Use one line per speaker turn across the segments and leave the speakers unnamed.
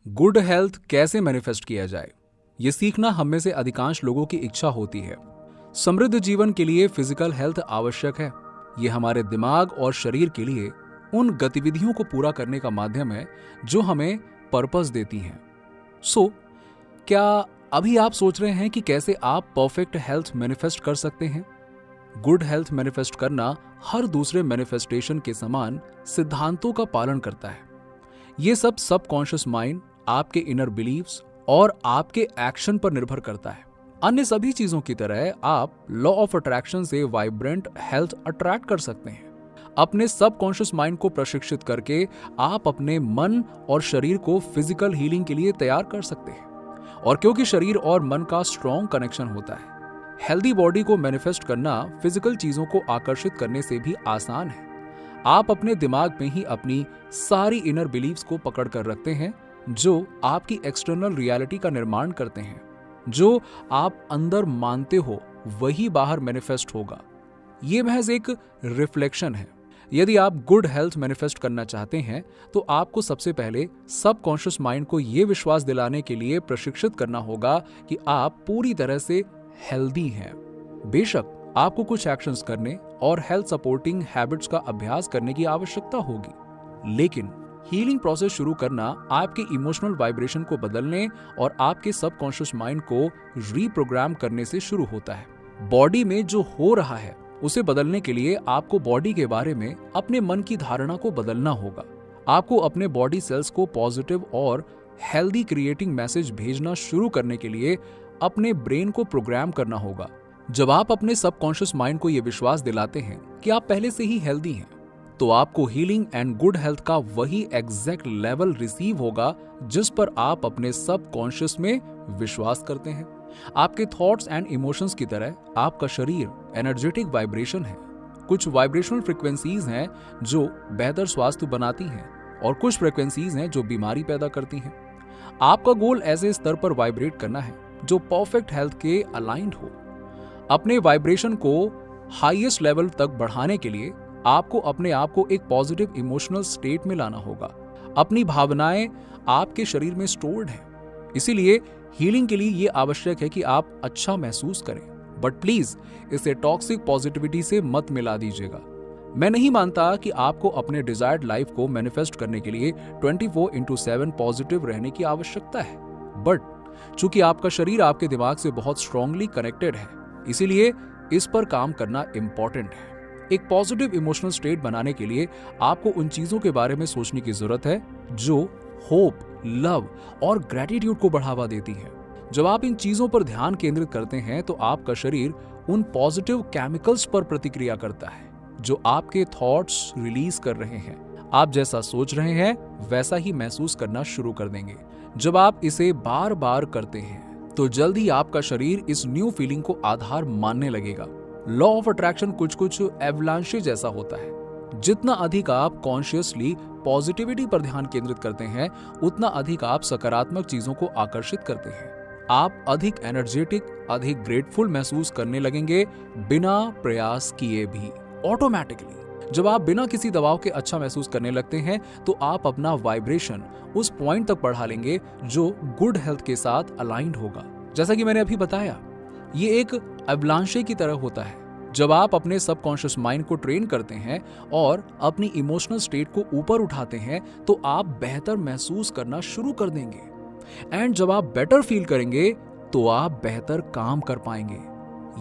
Good health कैसे manifest किया जाए, ये सीखना हम में से अधिकांश लोगों की इच्छा होती है। समृद्ध जीवन के लिए फिजिकल हेल्थ आवश्यक है। ये हमारे दिमाग और शरीर के लिए उन गतिविधियों को पूरा करने का माध्यम है जो हमें पर्पस देती हैं। क्या अभी आप सोच रहे हैं कि कैसे आप परफेक्ट हेल्थ मैनिफेस्ट कर सकते हैं? गुड हेल्थ मैनिफेस्ट करना हर दूसरे मैनिफेस्टेशन के समान सिद्धांतों का पालन करता है। ये सब सबकॉन्शियस माइंड, आपके इनर बिलीव्स और आपके एक्शन पर निर्भर करता है। अन्य सभी चीजों की तरह आप लॉ ऑफ अट्रैक्शन से वाइब्रेंट हेल्थ अट्रैक्ट कर सकते हैं। अपने सबकॉन्शियस माइंड को प्रशिक्षित करके आप अपने मन और शरीर को फिजिकल हीलिंग के लिए तैयार कर सकते हैं। और क्योंकि शरीर और मन का स्ट्रॉन्ग कनेक्शन होता है, हेल्दी बॉडी को मैनिफेस्ट करना फिजिकल चीजों को आकर्षित करने से भी आसान है। आप अपने दिमाग में ही अपनी सारी इनर बिलीव्स को पकड़ कर रखते हैं जो आपकी एक्सटर्नल रियलिटी का निर्माण करते हैं। जो आप अंदर मानते हो वही बाहर मैनिफेस्ट होगा। ये महज एक रिफ्लेक्शन है। यदि आप गुड हेल्थ मैनिफेस्ट करना चाहते हैं तो आपको सबसे पहले सबकॉन्शियस माइंड को यह विश्वास दिलाने के लिए प्रशिक्षित करना होगा कि आप पूरी तरह से हेल्दी हैं। बेशक आपको कुछ एक्शंस करने और हेल्थ सपोर्टिंग हैबिट्स का अभ्यास करने की आवश्यकता होगी, लेकिन हीलिंग प्रोसेस शुरू करना आपके इमोशनल वाइब्रेशन को बदलने और आपके सबकॉन्शियस माइंड को रीप्रोग्राम करने से शुरू होता है। बॉडी में जो हो रहा है उसे बदलने के लिए आपको बॉडी के बारे में अपने मन की धारणा को बदलना होगा। आपको अपने बॉडी सेल्स को पॉजिटिव और हेल्दी क्रिएटिंग मैसेज भेजना शुरू करने के लिए अपने ब्रेन को प्रोग्राम करना होगा। जब आप अपने सबकॉन्शियस माइंड को यह विश्वास दिलाते हैं कि आप पहले से ही हेल्दी हैं, तो आपको हीलिंग एंड गुड हेल्थ का वही एग्जैक्ट लेवल रिसीव होगा जिस पर आप अपने सबकॉन्शियस में विश्वास करते हैं। आपके थॉट्स एंड इमोशंस की तरह आपका शरीर एनर्जेटिक वाइब्रेशन है। कुछ वाइब्रेशनल फ्रीक्वेंसीज हैं जो बेहतर स्वास्थ्य बनाती हैं और कुछ फ्रीक्वेंसीज हैं जो बीमारी पैदा करती हैं। आपका गोल ऐसे स्तर पर वाइब्रेट करना है जो परफेक्ट हेल्थ के अलाइंड हो। अपने वाइब्रेशन को हाईएस्ट लेवल तक बढ़ाने के लिए आपको अपने आप को एक पॉजिटिव इमोशनल स्टेट में लाना होगा। अपनी भावनाएं आपके शरीर में स्टोर्ड हैं, इसीलिए हीलिंग के लिए यह आवश्यक है कि आप अच्छा महसूस करें। बट प्लीज इसे टॉक्सिक पॉजिटिविटी से मत मिला दीजिएगा। मैं नहीं मानता कि आपको अपने डिजायर्ड लाइफ को मैनिफेस्ट करने के लिए 24/7 पॉजिटिव रहने की आवश्यकता है। बट चूंकि आपका शरीर आपके दिमाग से बहुत स्ट्रांगली कनेक्टेड है, इसीलिए इस पर काम करना इंपॉर्टेंट है। एक पॉजिटिव इमोशनल स्टेट बनाने के लिए आपको उन चीजों के बारे में सोचने की जरूरत है जो होप, लव और ग्रेटिट्यूड को बढ़ावा देती है। जब आप इन चीजों पर ध्यान केंद्रित करते हैं तो आपका शरीर उन पॉजिटिव केमिकल्स पर प्रतिक्रिया करता है जो आपके थॉट्स रिलीज कर रहे हैं। आप जैसा सोच रहे हैं वैसा ही महसूस करना शुरू कर देंगे। जब आप इसे बार बार करते हैं तो जल्द ही आपका शरीर इस न्यू फीलिंग को आधार मानने लगेगा। लॉ ऑफ अट्रैक्शन कुछ एवलांशे जैसा होता है। जितना अधिक आप कॉन्शियसली पॉजिटिविटी पर ध्यान केंद्रित करते हैं, उतना अधिक आप सकारात्मक चीजों को आकर्षित करते हैं। आप अधिक एनर्जेटिक, अधिक ग्रेटफुल महसूस करने लगेंगे बिना प्रयास किए भी, ऑटोमेटिकली। जब आप बिना किसी दबाव के अच्छा महसूस करने लगते हैं तो आप अपना वाइब्रेशन उस पॉइंट तक बढ़ा लेंगे जो गुड हेल्थ के साथ अलाइंड होगा। जैसा कि मैंने अभी बताया, ये एक अवलांशे की तरह होता है। जब आप अपने सबकॉन्शियस माइंड को ट्रेन करते हैं और अपनी इमोशनल स्टेट को ऊपर उठाते हैं तो आप बेहतर महसूस करना शुरू कर देंगे। एंड जब आप बेटर फील करेंगे तो आप बेहतर काम कर पाएंगे।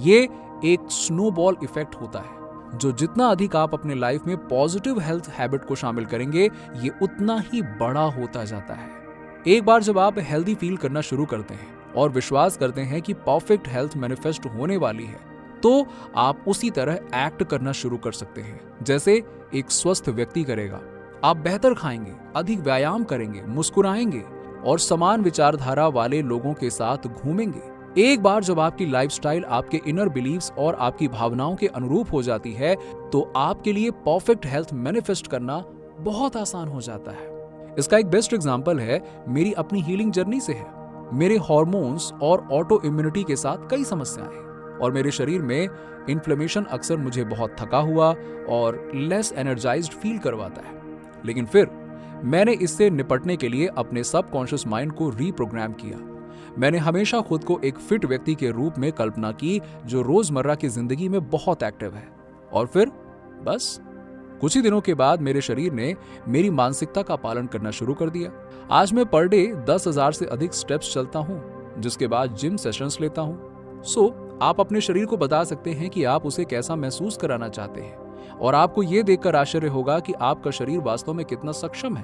ये एक स्नोबॉल इफेक्ट होता है, जो जितना अधिक आप अपने लाइफ में पॉजिटिव हेल्थ हैबिट को शामिल करेंगे, ये उतना ही बड़ा होता जाता है। एक बार जब आप हेल्दी फील करना शुरू करते हैं और विश्वास करते हैं कि परफेक्ट हेल्थ मैनिफेस्ट होने वाली है, तो आप उसी तरह एक्ट करना शुरू कर सकते हैं जैसे एक स्वस्थ व्यक्ति करेगा। आप बेहतर खाएंगे, अधिक व्यायाम करेंगे, मुस्कुराएंगे और समान विचारधारा वाले लोगों के साथ घूमेंगे। एक बार जब आपकी लाइफस्टाइल आपके इनर बिलीव्स और आपकी भावनाओं के अनुरूप हो जाती है तो आपके लिए परफेक्ट हेल्थ मैनिफेस्ट करना बहुत आसान हो जाता है। इसका एक बेस्ट एग्जांपल है मेरी अपनी हीलिंग जर्नी से है। मेरे हार्मोन्स और ऑटो इम्यूनिटी के साथ कई समस्याएं हैं और मेरे शरीर में इन्फ्लेमेशन अक्सर मुझे बहुत थका हुआ और लेस एनर्जाइज्ड फील करवाता है। लेकिन फिर मैंने इससे निपटने के लिए अपने सबकॉन्शियस माइंड को रीप्रोग्राम किया। मैंने हमेशा खुद को एक फिट व्यक्ति के रूप में कल्पना की जो रोजमर्रा की जिंदगी में बहुत एक्टिव है। और फिर बस कुछ ही दिनों के बाद मेरे शरीर ने मेरी मानसिकता का पालन करना शुरू कर दिया। आज मैं पर डे 10,000 से अधिक स्टेप्स चलता हूँ, जिसके बाद जिम सेशंस लेता हूँ। आप अपने शरीर को बता सकते हैं कि आप उसे कैसा महसूस कराना चाहते हैं, और आपको यह देखकर आश्चर्य होगा कि आपका शरीर वास्तव में कितना सक्षम है।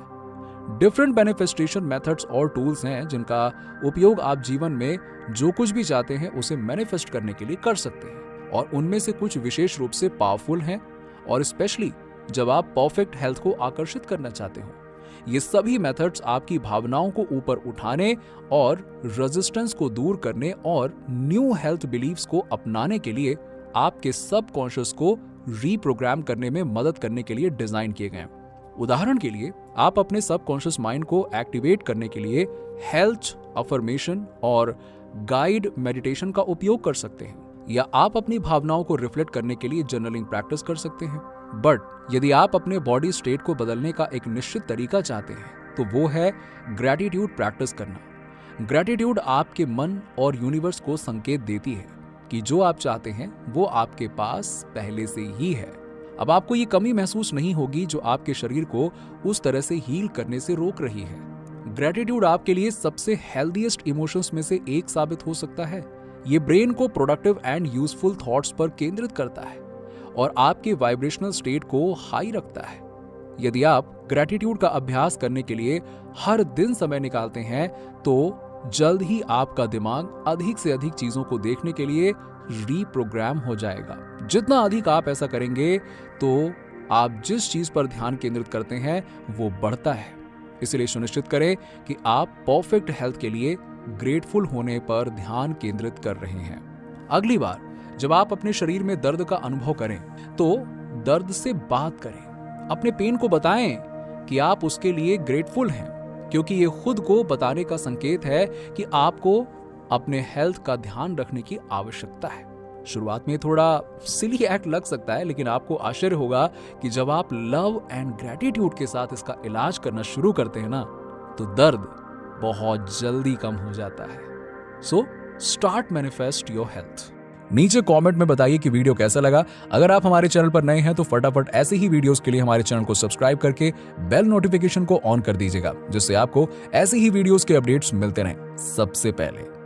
डिफरेंट मैनिफेस्टेशन मेथड्स और टूल्स हैं जिनका उपयोग आप जीवन में जो कुछ भी चाहते हैं उसे मैनिफेस्ट करने के लिए कर सकते हैं, और उनमें से कुछ विशेष रूप से पावरफुल हैं, और स्पेशली जब आप परफेक्ट हेल्थ को आकर्षित करना चाहते हो। ये सभी मेथड्स आपकी भावनाओं को ऊपर उठाने और रेजिस्टेंस को दूर करने और न्यू हेल्थ बिलीव्स को अपनाने के लिए आपके सबकॉन्शियस को रीप्रोग्राम करने में मदद करने के लिए डिजाइन किए गए हैं। उदाहरण के लिए आप अपने सबकॉन्शियस माइंड को एक्टिवेट करने के लिए हेल्थ अफर्मेशन और गाइड मेडिटेशन का उपयोग कर सकते हैं, या आप अपनी भावनाओं को रिफ्लेक्ट करने के लिए जर्नलिंग प्रैक्टिस कर सकते हैं। बट यदि आप अपने बॉडी स्टेट को बदलने का एक निश्चित तरीका चाहते हैं तो वो है ग्रैटिट्यूड प्रैक्टिस करना। ग्रैटिट्यूड आपके मन और यूनिवर्स को संकेत देती है कि जो आप चाहते हैं वो आपके पास पहले से ही है। अब आपको ये कमी महसूस नहीं होगी जो आपके शरीर को उस तरह से हील करने से रोक रही है। ग्रैटिट्यूड आपके लिए सबसे हेल्दीएस्ट इमोशंस में से एक साबित हो सकता है। ये ब्रेन को प्रोडक्टिव एंड यूजफुल थॉट्स पर केंद्रित करता है और आपके वाइब्रेशनल स्टेट को हाई रखता है। यदि आप ग्रैटिट्यूड का अभ्यास करने के लिए हर दिन समय निकालते हैं तो जल्द ही आपका दिमाग अधिक से अधिक चीजों को देखने के लिए रीप्रोग्राम हो जाएगा। जितना अधिक आप ऐसा करेंगे तो आप जिस चीज पर ध्यान केंद्रित करते हैं वो बढ़ता है। इसलिए सुनिश्चित करें कि आप परफेक्ट हेल्थ के लिए ग्रेटफुल होने पर ध्यान केंद्रित कर रहे हैं। अगली बार जब आप अपने शरीर में दर्द का अनुभव करें तो दर्द से बात करें। अपने पेन को बताएं कि आप उसके लिए ग्रेटफुल हैं, क्योंकि ये खुद को बताने का संकेत है कि आपको अपने हेल्थ का ध्यान रखने की आवश्यकता है। शुरुआत में थोड़ा सिली एक्ट लग सकता है, लेकिन आपको आश्चर्य होगा कि जब आप लव एंड ग्रैटिट्यूड के साथ इसका इलाज करना शुरू करते हैं ना, तो दर्द बहुत जल्दी कम हो जाता है। So start manifest your health. नीचे कमेंट में बताइए कि वीडियो कैसा लगा। अगर आप हमारे चैनल पर नए हैं तो फटाफट ऐसे ही वीडियोस के लिए हमारे चैनल को सब्सक्राइब करके बेल नोटिफिकेशन को ऑन कर दीजिएगा, जिससे आपको ऐसे ही वीडियोस के अपडेट्स मिलते रहें सबसे पहले।